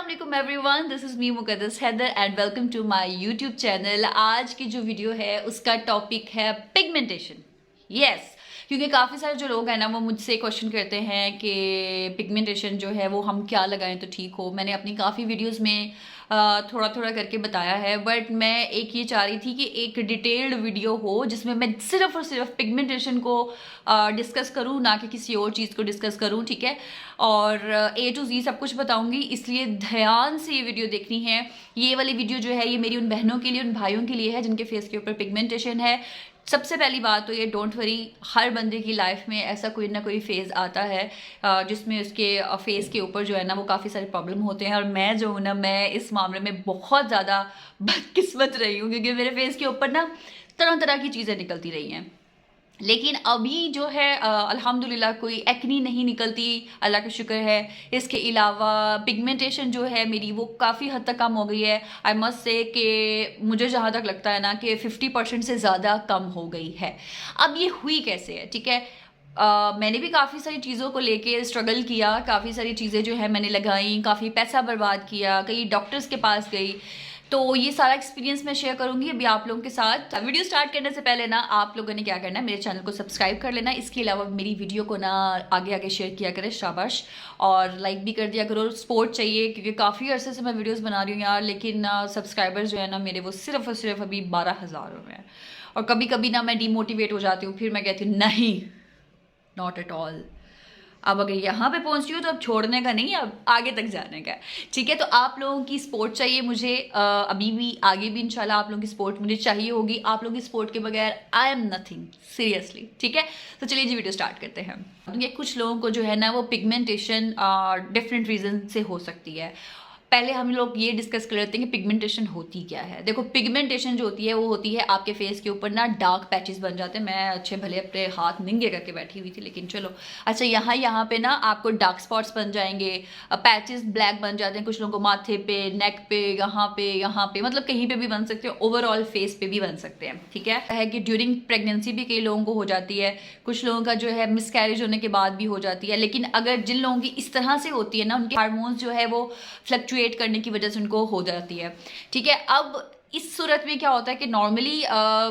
अस्सलाम everyone, this is me Muqaddas Haider and welcome to my YouTube channel. आज की जो वीडियो है उसका टॉपिक है पिगमेंटेशन। यस, क्योंकि काफ़ी सारे जो लोग हैं ना वो मुझसे क्वेश्चन करते हैं कि पिगमेंटेशन जो है वो हम क्या लगाएं तो ठीक हो। मैंने अपनी काफ़ी वीडियोस में थोड़ा थोड़ा करके बताया है, बट मैं एक ये चाह रही थी कि एक डिटेल्ड वीडियो हो जिसमें मैं सिर्फ और सिर्फ पिगमेंटेशन को डिस्कस करूँ, ना कि किसी और चीज़ को डिस्कस करूँ। ठीक है, और ए टू जी सब कुछ बताऊंगी, इसलिए ध्यान से ये वीडियो देखनी है। ये वाली वीडियो जो है ये मेरी उन बहनों के लिए, उन भाइयों के लिए है जिनके फेस के ऊपर पिगमेंटेशन है। सबसे पहली बात तो ये, डोंट वरी, हर बंदे की लाइफ में ऐसा कोई ना कोई फेज़ आता है जिसमें उसके फेस के ऊपर जो है ना वो काफ़ी सारे प्रॉब्लम होते हैं। और मैं जो हूँ ना, मैं इस मामले में बहुत ज़्यादा बदकिस्मत रही हूँ, क्योंकि मेरे फेस के ऊपर ना तरह तरह की चीज़ें निकलती रही हैं। लेकिन अभी जो है अल्हम्दुलिल्लाह कोई एक्नी नहीं निकलती, अल्लाह का शुक्र है। इसके अलावा पिगमेंटेशन जो है मेरी वो काफ़ी हद तक कम हो गई है। आई मस्ट से कि मुझे जहाँ तक लगता है ना कि 50% से ज़्यादा कम हो गई है। अब ये हुई कैसे है? ठीक है, मैंने भी काफ़ी सारी चीज़ों को लेके स्ट्रगल किया, काफ़ी सारी चीज़ें जो है मैंने लगाई, काफ़ी पैसा बर्बाद किया, कई डॉक्टर्स के पास गई। तो ये सारा एक्सपीरियंस मैं शेयर करूंगी अभी आप लोगों के साथ। वीडियो स्टार्ट करने से पहले ना आप लोगों ने क्या करना है, मेरे चैनल को सब्सक्राइब कर लेना। इसके अलावा मेरी वीडियो को ना आगे आगे शेयर किया करें, शाबाश, और लाइक भी कर दिया करो। सपोर्ट चाहिए, क्योंकि काफ़ी अरसे से मैं वीडियोस बना रही हूँ यार, लेकिन सब्सक्राइबर्स जो है ना मेरे वो सिर्फ और सिर्फ अभी 12,000 हो गए हैं। और कभी कभी ना मैं डीमोटिवेट हो जाती हूँ, फिर मैं कहती हूँ नहीं, नॉट एट ऑल। अब अगर यहाँ पे पहुँच रही हो तो अब छोड़ने का नहीं, अब आगे तक जाने का। ठीक है, तो आप लोगों की सपोर्ट चाहिए मुझे, अभी भी आगे भी इंशाल्लाह आप लोगों की सपोर्ट मुझे चाहिए होगी। आप लोगों की सपोर्ट के बगैर आई एम नथिंग, सीरियसली। ठीक है, तो चलिए जी वीडियो स्टार्ट करते हैं। क्योंकि कुछ लोगों को जो है ना वो पिगमेंटेशन डिफरेंट रीजन से हो सकती है। पहले हम लोग ये डिस्कस कर लेते हैं कि पिगमेंटेशन होती क्या है। देखो, पिगमेंटेशन जो होती है वो होती है आपके फेस के ऊपर ना डार्क पैचेस बन जाते हैं। मैं अच्छे भले अपने हाथ निंगे करके बैठी हुई थी, लेकिन चलो अच्छा, यहाँ पे ना आपको डार्क स्पॉट्स बन जाएंगे, पैचेस ब्लैक बन जाते हैं। कुछ लोगों को माथे पे, नेक पे, यहाँ पे मतलब कहीं पे भी बन सकते हैं, ओवरऑल फेस पे भी बन सकते हैं। ठीक है कि ड्यूरिंग प्रेगनेंसी भी कई लोगों को हो जाती है, कुछ लोगों का जो है मिसकैरेज होने के बाद भी हो जाती है। लेकिन अगर जिन लोगों की इस तरह से होती है ना, उनके हार्मोन्स जो है वो फ्लक्चुएट करने की वजह से उनको हो जाती है। ठीक है, अब इस सूरत में क्या होता है कि नॉर्मली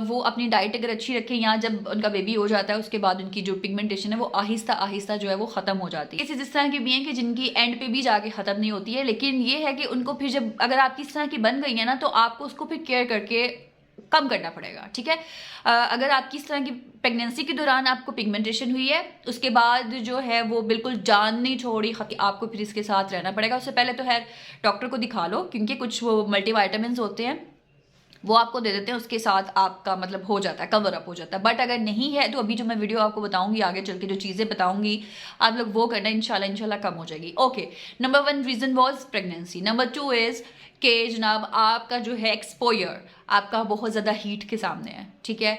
वो अपनी डाइट अगर अच्छी रखें, या जब उनका बेबी हो जाता है उसके बाद उनकी जो पिगमेंटेशन है वो आहिस्ता आहिस्ता जो है वो खत्म हो जाती है। इस तरह की भी हैं कि जिनकी एंड पे भी जाके खत्म नहीं होती है, लेकिन ये है कि उनको फिर जब अगर आपकी इस तरह की बन गई है ना तो आपको उसको फिर केयर करके कम करना पड़ेगा। ठीक है, अगर आपकी इस तरह की प्रेगनेंसी के दौरान आपको पिगमेंटेशन हुई है, उसके बाद जो है वो बिल्कुल जान नहीं छोड़ी, आपको फिर इसके साथ रहना पड़ेगा। उससे पहले तो खैर डॉक्टर को दिखा लो, क्योंकि कुछ वो मल्टीविटामिन्स होते हैं वो आपको दे देते हैं, उसके साथ आपका मतलब हो जाता है, कवर अप हो जाता है। बट अगर नहीं है तो अभी जो मैं वीडियो आपको बताऊंगी, आगे चल के जो चीज़ें बताऊंगी आप लोग वो करना, इंशाल्लाह कम हो जाएगी। Okay, number 1 reason was pregnancy. Number 2 is कि जनाब आपका जो है एक्सपोयर आपका बहुत ज़्यादा हीट के सामने है। ठीक है,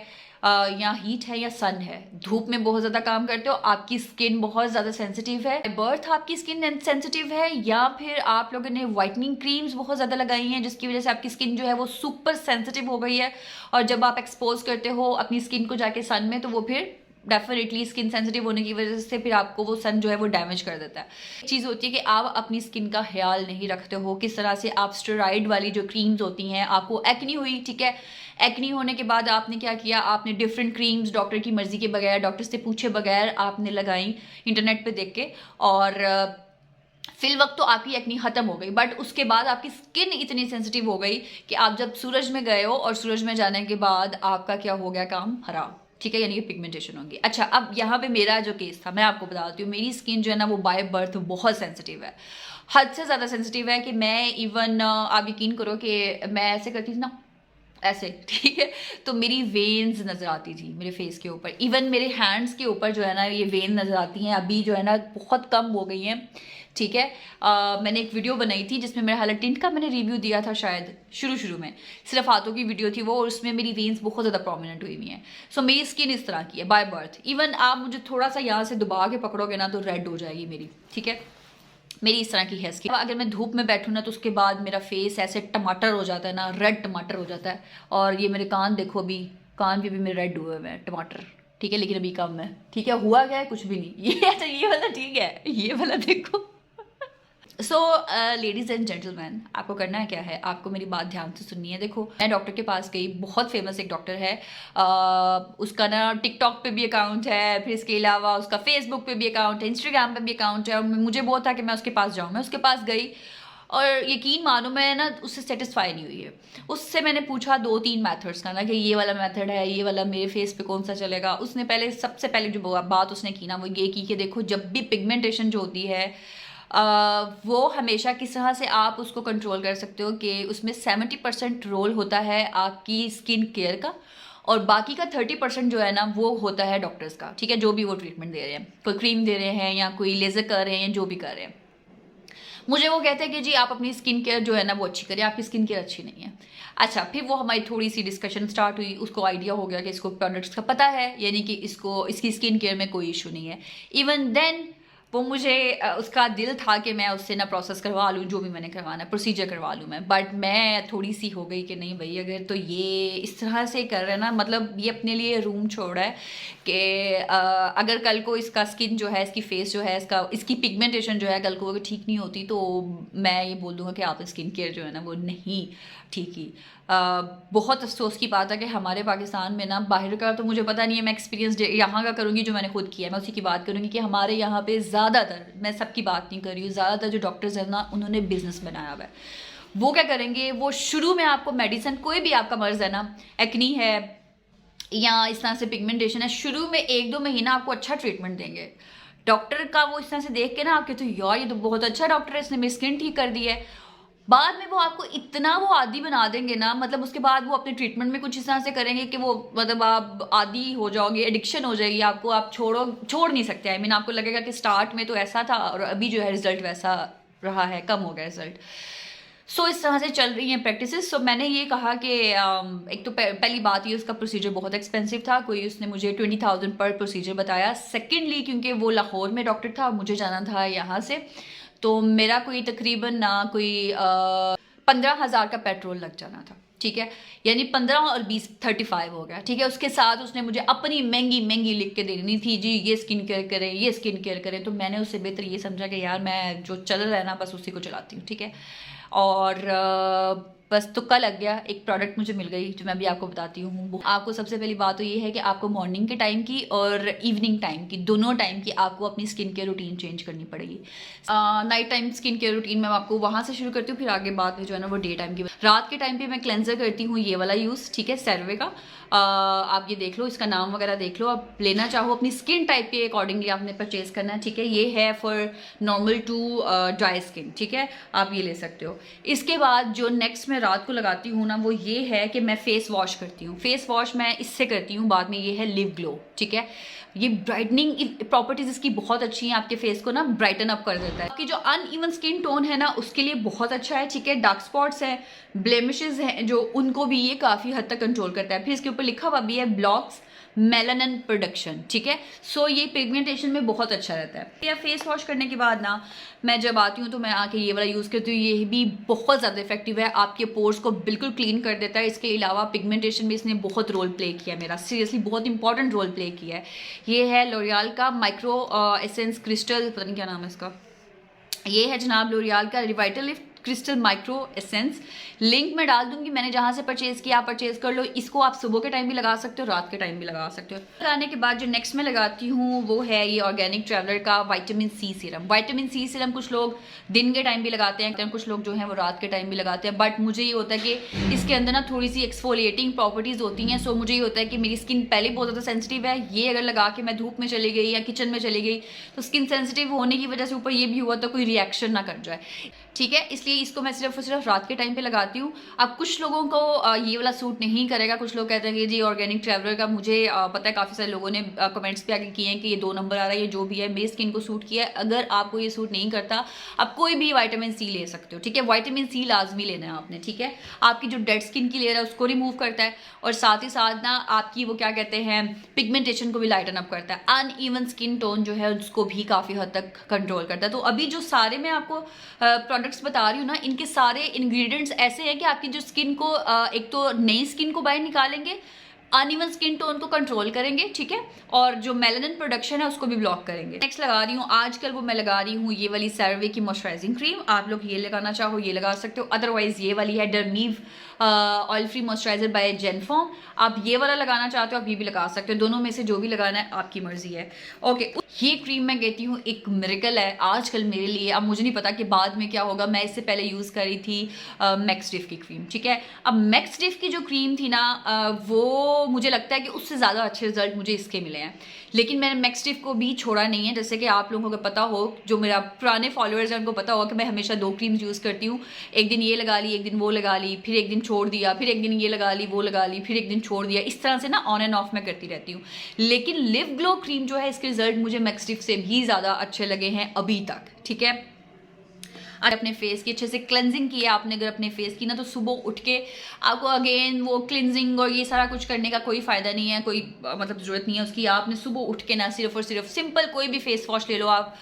या हीट है या सन है, धूप में बहुत ज़्यादा काम करते हो, आपकी स्किन बहुत ज़्यादा सेंसिटिव है, बर्थ आपकी स्किन सेंसिटिव है, या फिर आप लोगों ने वाइटनिंग क्रीम्स बहुत ज़्यादा लगाई हैं जिसकी वजह से आपकी स्किन जो है वो सुपर सेंसिटिव हो गई है। और जब आप एक्सपोज करते हो अपनी स्किन को जाके सन में, तो वो फिर डेफिनेटली स्किन सेंसिटिव होने की वजह से फिर आपको वो सन जो है वो डैमेज कर देता है। एक चीज़ होती है कि आप अपनी स्किन का ख्याल नहीं रखते हो, किस तरह से आप स्टेरॉइड वाली जो क्रीम्स होती हैं, आपको एक्नी हुई, ठीक है, एक्नी होने के बाद आपने क्या किया, आपने डिफरेंट क्रीम्स डॉक्टर की मर्जी के बगैर, डॉक्टर से पूछे बगैर आपने लगाई इंटरनेट पे देख के, और फिल वक्त तो आपकी एक्नी खत्म हो गई, बट उसके बाद आपकी स्किन इतनी सेंसिटिव हो गई कि आप जब सूरज में गए हो और सूरज में जाने के बाद आपका क्या हो गया, काम खराब। ठीक है, यानी कि पिगमेंटेशन होगी। अच्छा, अब यहाँ पे मेरा जो केस था मैं आपको बताती हूँ। मेरी स्किन जो है ना वो बाय बर्थ बहुत सेंसिटिव है, हद से ज़्यादा सेंसिटिव है कि मैं इवन आप यकीन करो कि मैं ऐसे करती थी ना, ऐसे, ठीक है, तो मेरी वेन्स नज़र आती थी मेरे फेस के ऊपर, इवन मेरे हैंड्स के ऊपर जो है ना ये वेन नज़र आती हैं, अभी जो है ना बहुत कम हो गई हैं। ठीक है, मैंने एक वीडियो बनाई थी जिसमें मेरा हालत टिंट का मैंने रिव्यू दिया था, शायद शुरू में सिर्फ हाथों की वीडियो थी वो, और उसमें मेरी वेन्स बहुत ज़्यादा प्रोमिनेंट हुई हुई हैं। सो मेरी स्किन इस तरह की है बाय बर्थ। इवन आप मुझे थोड़ा सा यहाँ से दबा के पकड़ोगे ना तो रेड हो जाएगी मेरी। ठीक है, मेरी इस तरह की है स्किन। अगर मैं धूप में बैठूँ ना तो उसके बाद मेरा फेस ऐसे टमाटर हो जाता है ना, रेड टमाटर हो जाता है। और ये मेरे कान देखो, अभी कान भी मेरे रेड हुए हुए हैं, टमाटर। ठीक है, लेकिन अभी कम है। ठीक है, हुआ क्या है, कुछ भी नहीं। ये अच्छा, ये वाला ठीक है, ये वाला देखो सो लेडीज़ एंड जेंटलमैन, आपको करना है क्या है, आपको मेरी बात ध्यान से सुननी है। देखो, मैं डॉक्टर के पास गई, बहुत फेमस एक डॉक्टर है, उसका ना टिकटॉक पे भी अकाउंट है, फिर इसके अलावा उसका फेसबुक पे भी अकाउंट है, इंस्टाग्राम पे भी अकाउंट है, और मुझे बहुत था कि मैं उसके पास जाऊँ। मैं उसके पास गई और यकीन मानो मैं ना उससे सेटिस्फाई नहीं हुई है। उससे मैंने पूछा 2-3 मेथड्स का ना कि ये वाला मेथड है, ये वाला मेरे फेस पे कौन सा चलेगा। उसने पहले सबसे पहले जो बात उसने की ना वो ये की कि देखो, जब भी पिगमेंटेशन जो होती है वो हमेशा किस तरह से आप उसको कंट्रोल कर सकते हो कि उसमें 70% रोल होता है आपकी स्किन केयर का, और बाकी का 30% जो है ना वो होता है डॉक्टर्स का। ठीक है, जो भी वो ट्रीटमेंट दे रहे हैं, कोई क्रीम दे रहे हैं या कोई लेजर कर रहे हैं, जो भी कर रहे हैं। मुझे वो कहते हैं कि जी आप अपनी स्किन केयर जो है ना वो अच्छी करिए, आपकी स्किन केयर अच्छी नहीं है। अच्छा, फिर वो हमारी थोड़ी सी डिस्कशन स्टार्ट हुई, उसको आइडिया हो गया कि इसको प्रोडक्ट्स का पता है, यानी कि इसको इसकी स्किन केयर में कोई इशू नहीं है। इवन देन वो मुझे उसका दिल था कि मैं उससे ना प्रोसेस करवा लूँ, जो भी मैंने करवाना है प्रोसीजर करवा लूँ मैं, बट मैं थोड़ी सी हो गई कि नहीं भाई, अगर तो ये इस तरह से कर रहे हैं ना, मतलब ये अपने लिए रूम छोड़ा है कि अगर कल को इसका स्किन जो है, इसकी फेस जो है, इसकी पिगमेंटेशन जो है कल को अगर ठीक नहीं होती तो मैं ये बोल दूँगा कि आप स्किन केयर जो है ना वो नहीं ठीक ही। बहुत अफसोस की बात है कि हमारे पाकिस्तान में ना, बाहर का तो मुझे पता नहीं है, मैं एक्सपीरियंस यहाँ का करूँगी जो मैंने खुद किया है, मैं उसी की बात करूँगी कि हमारे यहाँ पे ज़्यादातर, मैं सबकी बात नहीं कर रही हूँ, ज़्यादातर जो डॉक्टर्स हैं ना उन्होंने बिजनेस बनाया हुआ है। वो क्या करेंगे, वो शुरू में आपको मेडिसिन, कोई भी आपका मर्ज़ है ना, एक्नी है या इस तरह से पिगमेंटेशन है, शुरू में 1-2 महीना आपको अच्छा ट्रीटमेंट देंगे। डॉक्टर का वो इस तरह से देख के ना आपके तो यार ये तो बहुत अच्छा डॉक्टर है, इसने मेरी स्किन ठीक कर दी है। बाद में वो आपको इतना वो आदी बना देंगे ना, मतलब उसके बाद वो अपने ट्रीटमेंट में कुछ इस तरह से करेंगे कि वो मतलब आप आदी हो जाओगे, एडिक्शन हो जाएगी आपको, आप छोड़ नहीं सकते। आई मीन आपको लगेगा कि स्टार्ट में तो ऐसा था और अभी जो है रिजल्ट वैसा रहा है, कम हो गया रिजल्ट। सो इस तरह से चल रही हैं प्रैक्टिसेस। सो मैंने ये कहा कि एक तो पहली बात ये, उसका प्रोसीजर बहुत एक्सपेंसिव था, कोई उसने मुझे 20,000 पर प्रोसीजर बताया। सेकेंडली क्योंकि वो लाहौर में डॉक्टर था, मुझे जाना था यहाँ से, तो मेरा कोई तकरीबन ना कोई 15,000 का पेट्रोल लग जाना था। ठीक है, यानी 15 और 20 35 हो गया। ठीक है, उसके साथ उसने मुझे अपनी महंगी महंगी लिख के देनी थी, जी ये स्किन केयर करें, ये स्किन केयर करें। तो मैंने उससे बेहतर ये समझा कि यार मैं जो चल रहा है ना बस उसी को चलाती हूँ। ठीक है, और बस तुक्का लग गया, एक प्रोडक्ट मुझे मिल गई जो मैं भी आपको बताती हूँ। आपको सबसे पहली बात तो ये है कि आपको मॉर्निंग के टाइम की और इवनिंग टाइम की, दोनों टाइम की आपको अपनी स्किन केयर रूटीन चेंज करनी पड़ेगी। Night time skin care routine में आपको वहाँ से शुरू करती हूँ, फिर आगे बाद में जो है ना वो डे टाइम की। रात के टाइम पे मैं क्लेंजर करती हूँ ये वाला यूज़, ठीक है, सेरवे का। आप ये देख लो, इसका नाम वगैरह देख लो, आप लेना चाहो अपनी स्किन टाइप के अकॉर्डिंगली आपने परचेज करना है। ठीक है, ये है for normal to dry skin. ठीक है, आप ये ले सकते हो। इसके बाद जो नेक्स्ट मैं रात को लगाती हूँ ना वो ये है कि मैं फेस वॉश करती हूँ। फेस वॉश मैं इससे करती हूँ बाद में, ये है लिव ग्लो। ठीक है, ये ब्राइटनिंग प्रॉपर्टीज इसकी बहुत अच्छी हैं, आपके फेस को ना ब्राइटन अप कर देता है। आपकी जो अनइवन स्किन टोन है ना उसके लिए बहुत अच्छा है। ठीक है, डार्क स्पॉट्स हैं, ब्लेमिशेस हैं जो, उनको भी ये काफ़ी हद तक कंट्रोल करता है। फिर इसके ऊपर लिखा हुआ भी है ब्लॉक्स मेलानिन प्रोडक्शन। ठीक है, सो ये पिगमेंटेशन में बहुत अच्छा रहता है। या फेस वॉश करने के बाद ना मैं जब आती हूँ तो मैं आके ये वाला यूज़ करती हूँ, ये भी बहुत ज़्यादा इफेक्टिव है, आपके पोर्स को बिल्कुल क्लीन कर देता है। इसके अलावा पिगमेंटेशन में इसने बहुत रोल प्ले किया, मेरा सीरियसली बहुत इंपॉर्टेंट रोल प्ले किया है। ये है लोरियल का माइक्रो एसेंस क्रिस्टल, पता नहीं क्या नाम है इसका, ये है जनाब लोरियल का Revital lift crystal micro essence. Link मैं डाल दूंगी, मैंने जहाँ से परचेज किया आप परचेज कर लो। इसको आप सुबह के टाइम भी लगा सकते हो, रात के टाइम भी लगा सकते हो। लगाने के बाद जो नेक्स्ट मैं लगाती हूँ वो है ये ऑर्गेनिक ट्रैवलर का vitamin C serum. Vitamin C serum कुछ लोग दिन के टाइम भी लगाते हैं, कुछ लोग जो है वो रात के टाइम भी लगाते हैं, बट मुझे ये होता है कि इसके अंदर ना थोड़ी सी एक्सफोलिएटिंग प्रॉपर्टीज होती हैं। सो मुझे ये होता है कि मेरी स्किन पहले बहुत ज़्यादा सेंसिटिव है, ये अगर लगा के मैं धूप में चली गई या किचन में चली गई तो स्किन सेंसिटिव होने की वजह से ऊपर ये भी हुआ तो कोई रिएक्शन ना कर जाए। ठीक है, इसलिए इसको मैं सिर्फ और सिर्फ रात के टाइम पे लगाती हूँ। अब कुछ लोगों को ये वाला सूट नहीं करेगा, कुछ लोग कहते हैं कि जी ऑर्गेनिक ट्रैवलर का, मुझे पता है काफ़ी सारे लोगों ने कमेंट्स पे आके किए हैं कि ये 2 नंबर आ रहा है, ये जो भी है मेरी स्किन को सूट किया है। अगर आपको ये सूट नहीं करता आप कोई भी विटामिन सी ले सकते हो। ठीक है, विटामिन सी लाजमी लेना है आपने। ठीक है, आपकी जो डेड स्किन की लेयर है उसको रिमूव करता है और साथ ही साथ ना आपकी वो क्या कहते हैं पिगमेंटेशन को भी लाइटन अप करता है, अनइवन स्किन टोन जो है उसको भी काफ़ी हद तक कंट्रोल करता है। तो अभी जो सारे मैं आपको प्रोडक्ट्स बता रही हूँ ना, इनके सारे इंग्रेडिएंट्स ऐसे हैं कि आपकी जो स्किन को एक तो नई स्किन को बाहर निकालेंगे, अनइवन स्किन टोन को कंट्रोल करेंगे, ठीक है, और जो मेलानिन प्रोडक्शन है उसको भी ब्लॉक करेंगे। नेक्स्ट लगा रही हूँ आजकल, वो मैं लगा रही हूँ ये वाली CeraVe की मॉइस्चराइजिंग क्रीम। आप लोग ये लगाना चाहो ये लगा सकते हो, अदरवाइज ये वाली है डरमीव ऑयल फ्री मॉइस्चराइजर बाय जेनफॉर्म। आप ये वाला लगाना चाहते हो आप ये भी लगा सकते हो, दोनों में से जो भी लगाना है आपकी मर्जी है। ओके, ये क्रीम मैं कहती हूँ एक मिरेकल है आजकल मेरे लिए। अब मुझे नहीं पता कि बाद में क्या होगा। मैं इससे पहले यूज़ करी थी मैक्सडिफ की क्रीम, ठीक है। अब मैक्सडिफ की जो क्रीम थी ना वो मुझे लगता है कि उससे ज़्यादा अच्छे रिजल्ट मुझे इसके मिले हैं, लेकिन मैंने मैक्सडिफ को भी छोड़ा नहीं है। जैसे कि आप लोगों को पता हो, जो मेरा पुराने फॉलोअर्स हैं उनको पता होगा कि मैं हमेशा 2 क्रीम्स यूज़ करती हूँ। एक दिन ये लगा ली, एक दिन वो लगा ली, फिर एक दिन छोड़ दिया, फिर एक दिन ये लगा ली वो लगा ली, फिर एक दिन छोड़ दिया। इस तरह से ना ऑन एंड ऑफ मैं करती रहती हूँ। लेकिन लिव ग्लो क्रीम जो है इसके रिजल्ट मुझे मैक्सडिफ से भी ज़्यादा अच्छे लगे हैं अभी तक, ठीक है। अपने फेस की अच्छे से क्लेंजिंग की है आपने अगर अपने फेस की ना, तो सुबह उठ के आपको अगेन वो क्लिनजिंग और ये सारा कुछ करने का कोई फायदा नहीं है, कोई मतलब ज़रूरत नहीं है उसकी। आपने सुबह उठ के ना सिर्फ और सिर्फ सिंपल कोई भी फेस वॉश ले लो, आप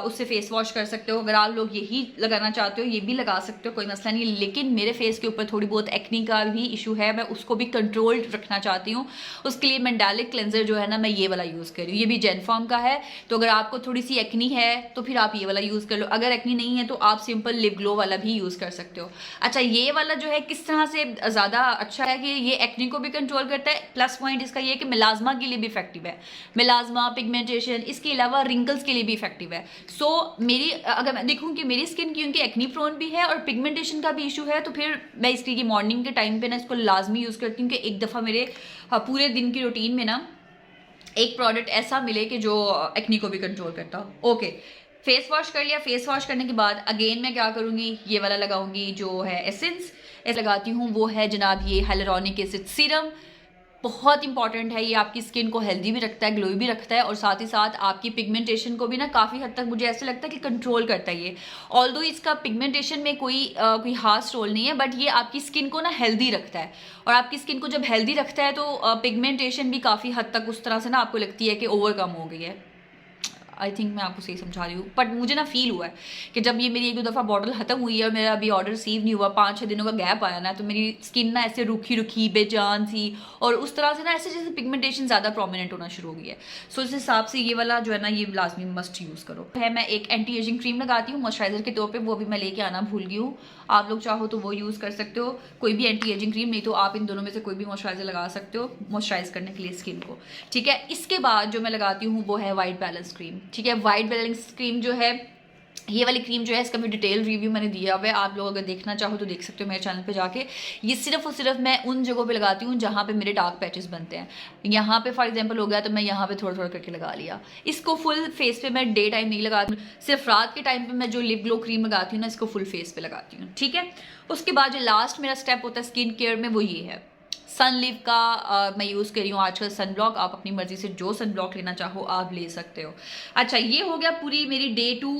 उससे फेस वॉश कर सकते हो। अगर आप लोग यही लगाना चाहते हो ये भी लगा सकते हो, कोई मसला नहीं। लेकिन मेरे फेस के ऊपर थोड़ी बहुत एक्नी का भी इशू है, मैं उसको भी कंट्रोल रखना चाहती हूँ। उसके लिए मैंडालिक क्लेंजर जो है ना मैं ये वाला यूज़ कर रही हूँ, ये भी जेनफॉर्म का है। तो अगर आपको थोड़ी सी एक्नी है तो फिर आप ये वाला यूज़ कर लो, अगर एक्नी नहीं है तो आप सिंपल लिव ग्लो वाला भी यूज़ कर सकते हो। अच्छा, ये वाला जो है किस तरह से ज़्यादा अच्छा है कि ये एक्नी को भी कंट्रोल करता है। प्लस पॉइंट इसका ये है कि मिलाजमा के लिए भी इफेक्टिव है, मिलाजमा पिगमेंटेशन, इसके अलावा रिंकल्स के लिए भी इफेक्टिव है। सो मेरी अगर मैं देखूँ कि मेरी स्किन क्योंकि एक्नी प्रोन भी है और पिगमेंटेशन का भी इशू है, तो फिर मैं इसलिए मॉर्निंग के टाइम पे ना इसको लाजमी यूज़ करती हूँ कि एक दफ़ा मेरे पूरे दिन की रूटीन में ना एक प्रोडक्ट ऐसा मिले कि जो एक्नी को भी कंट्रोल करता हो। ओके, फेस वॉश कर लिया। फेस वॉश करने के बाद अगेन मैं क्या करूँगी, ये वाला लगाऊंगी जो है एसेंस लगाती हूँ, वो है जनाब ये हाइलुरोनिक एसिड सीरम। बहुत इंपॉर्टेंट है ये, आपकी स्किन को हेल्दी भी रखता है, ग्लोई भी रखता है, और साथ ही साथ आपकी पिगमेंटेशन को भी ना काफ़ी हद तक मुझे ऐसा लगता है कि कंट्रोल करता है ये। ऑल्दो इसका पिगमेंटेशन में कोई खास रोल नहीं है, बट ये आपकी स्किन को ना हेल्दी रखता है। और आपकी स्किन को जब हेल्दी रखता है तो पिगमेंटेशन भी काफ़ी हद तक उस तरह से ना आपको लगती है कि ओवरकम हो गई है। आई थिंक मैं आपको सही समझा रही हूँ, बट मुझे ना फील हुआ है कि जब ये मेरी 1-2 दफ़ा बॉटल ख़त्म हुई है और मेरा अभी ऑर्डर रिसीव नहीं हुआ, 5-6 दिनों का गैप आया ना, तो मेरी स्किन ना ऐसे रुखी रुखी बेजान सी और उस तरह से ना ऐसे जैसे पिगमेंटेशन ज़्यादा प्रोमिनेंट होना शुरू हो गई है। सो इस हिसाब से ये वाला जो है ना ये लाजमी मस्ट यूज़ करो है। मैं एक एंटी एजिंग क्रीम लगाती हूँ मॉइस्चराइजर के तौर पर, वो भी मैं लेके आना भूल गई हूँ। आप लोग चाहो तो वो यूज़ कर सकते हो, कोई भी एंटी एजिंग क्रीम, नहीं तो आप इन दोनों में से कोई भी मॉइस्चराइजर लगा सकते हो मॉइस्चराइज करने के लिए स्किन को, ठीक है। इसके बाद जो मैं लगाती हूँ वो है वाइट बैलेंस क्रीम, ठीक है। वाइट बैलेंस क्रीम जो है, ये वाली क्रीम जो है इसका भी डिटेल रिव्यू मैंने दिया हुआ है, आप लोग अगर देखना चाहो तो देख सकते हो मेरे चैनल पे जाके। ये सिर्फ और सिर्फ मैं उन जगहों पे लगाती हूँ जहाँ पे मेरे डार्क पैचेस बनते हैं। यहाँ पे फॉर एग्जांपल हो गया तो मैं यहाँ पे थोड़ा थोड़ा करके लगा लिया। इसको फुल फेस पे मैं डे टाइम नहीं लगाती हूँ, सिर्फ रात के टाइम पे मैं जो लिप ग्लो क्रीम लगाती हूँ ना इसको फुल फेस पे लगाती हूँ, ठीक है। उसके बाद जो लास्ट मेरा स्टेप होता है स्किन केयर में वो ये है, सनलिव का मैं यूज़ कर रही हूँ आजकल सन ब्लॉक। आप अपनी मर्जी से जो सन ब्लॉक लेना चाहो आप ले सकते हो। अच्छा, ये हो गया पूरी मेरी डे टू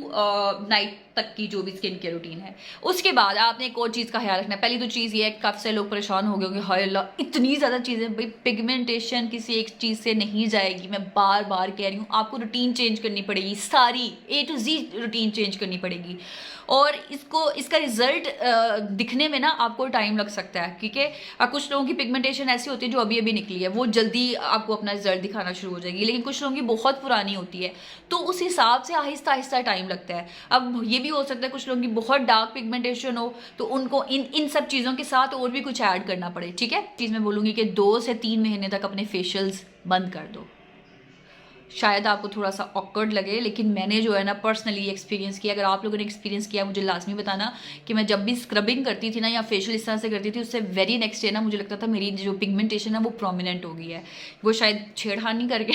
नाइट तक की जो भी स्किन केयर रूटीन है। उसके बाद आपने एक और चीज़ का ख्याल रखना है। पहली तो चीज़ ये है, काफ़ी सारे लोग परेशान हो गए होंगे, हाय अल्लाह इतनी ज़्यादा चीज़ें। भाई पिगमेंटेशन किसी एक चीज़ से नहीं जाएगी, मैं बार बार कह रही हूँ। आपको रूटीन चेंज करनी पड़ेगी, सारी A to Z routine change करनी पड़ेगी, और इसका रिजल्ट दिखने में ना आपको टाइम लग सकता है, ठीक है। कुछ लोगों की पिगमेंटेशन ऐसी होती है जो अभी अभी निकली है, वो जल्दी आपको अपना रिजल्ट दिखाना शुरू हो जाएगी, लेकिन कुछ लोगों की बहुत पुरानी होती है, तो उस हिसाब से आहिस्ता आहिस्ता टाइम लगता है। अब ये भी हो सकता है कुछ लोगों की बहुत डार्क पिगमेंटेशन हो, तो उनको इन सब चीज़ों के साथ और भी कुछ ऐड करना पड़े, ठीक है। चीज़ मैं बोलूँगी कि 2 से 3 महीने तक अपने फेशियल्स बंद कर दो। शायद आपको थोड़ा सा ऑकवर्ड लगे, लेकिन मैंने जो है ना पर्सनली एक्सपीरियंस किया। अगर आप लोगों ने एक्सपीरियंस किया मुझे लाजमी बताना कि मैं जब भी स्क्रबिंग करती थी ना या फेशियल इस तरह से करती थी, उससे वेरी नेक्स्ट डे ना मुझे लगता था मेरी जो पिगमेंटेशन है वो प्रोमिनेंट हो गई है। वो शायद छेड़खानी करके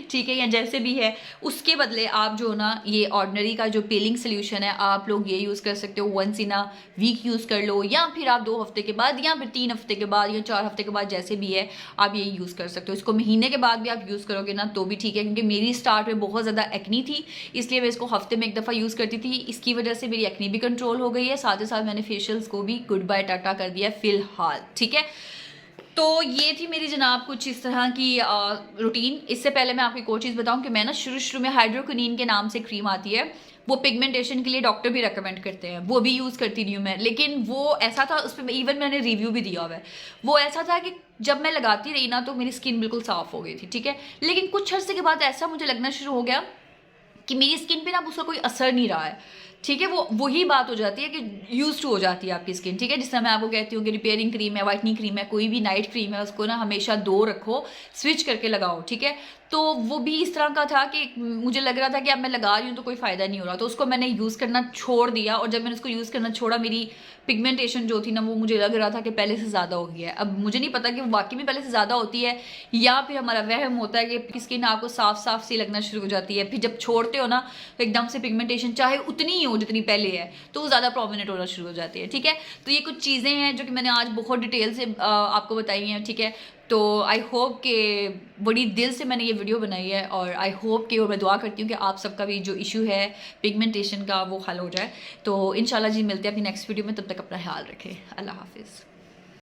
ठीक है या जैसे भी है, उसके बदले आप जो ना ये ऑर्डिनरी का जो पीलिंग सोल्यूशन है आप लोग ये यूज़ कर सकते हो। 1 इन अ वीक यूज़ कर लो, या फिर आप 2 हफ्ते के बाद, या फिर 3 हफ्ते के बाद, या 4 हफ्ते के बाद, जैसे भी है आप ये यूज़ कर सकते हो। इसको महीने के बाद भी आप यूज़ करोगे ना तो भी ठीक है, क्योंकि मेरी स्टार्ट में बहुत ज़्यादा एक्नी थी, इसलिए मैं इसको हफ्ते में 1 दफ़ा यूज़ करती थी। इसकी वजह से मेरी एक्नी भी कंट्रोल हो गई है, साथ ही साथ मैंने फेशियल्स को भी गुड बाय टाटा कर दिया फिलहाल, ठीक है। तो ये थी मेरी जनाब कुछ इस तरह की रूटीन। इससे पहले मैं आपको एक और चीज़ बताऊं कि मैं ना शुरू में हाइड्रोक्विनीन के नाम से क्रीम आती है, वो पिगमेंटेशन के लिए डॉक्टर भी रेकमेंड करते हैं, वो भी यूज़ करती रही हूँ मैं, लेकिन वो ऐसा था, उस पर इवन मैंने रिव्यू भी दिया हुआ है। वो ऐसा था कि जब मैं लगाती रही ना तो मेरी स्किन बिल्कुल साफ हो गई थी, ठीक है। लेकिन कुछ अर्से के बाद ऐसा मुझे लगना शुरू हो गया कि मेरी स्किन पे ना उसका कोई असर नहीं रहा है, ठीक है। वो वही बात हो जाती है कि यूज टू हो जाती है आपकी स्किन, ठीक है। जिस तरह मैं आपको कहती हूँ कि रिपेयरिंग क्रीम है, वाइटनिंग क्रीम है, कोई भी नाइट क्रीम है, उसको ना हमेशा 2 रखो, स्विच करके लगाओ, ठीक है। तो वो भी इस तरह का था कि मुझे लग रहा था कि अब मैं लगा रही हूँ तो कोई फ़ायदा नहीं हो रहा, तो उसको मैंने यूज़ करना छोड़ दिया। और जब मैंने उसको यूज़ करना छोड़ा, मेरी पिगमेंटेशन जो थी ना वो मुझे लग रहा था कि पहले से ज़्यादा हो गया है। अब मुझे नहीं पता कि वो वाकई में पहले से ज़्यादा होती है या फिर हमारा वहम होता है कि स्किन आपको साफ साफ सी लगना शुरू हो जाती है। फिर जब छोड़ते हो ना तो एकदम से पिगमेंटेशन चाहे उतनी ही हो जितनी पहले है तो वो ज़्यादा प्रोमिनेंट होना शुरू हो जाती है, ठीक है। तो ये कुछ चीज़ें हैं जो कि मैंने आज बहुत डिटेल से आपको बताई हैं, ठीक है। तो आई होप कि बड़ी दिल से मैंने ये वीडियो बनाई है और आई होप कि, और मैं दुआ करती हूँ कि आप सबका भी जो इशू है पिगमेंटेशन का वो हल हो जाए। तो इंशाल्लाह जी मिलते हैं अपनी नेक्स्ट वीडियो में, तब तक अपना ख्याल रखें। अल्लाह हाफिज़।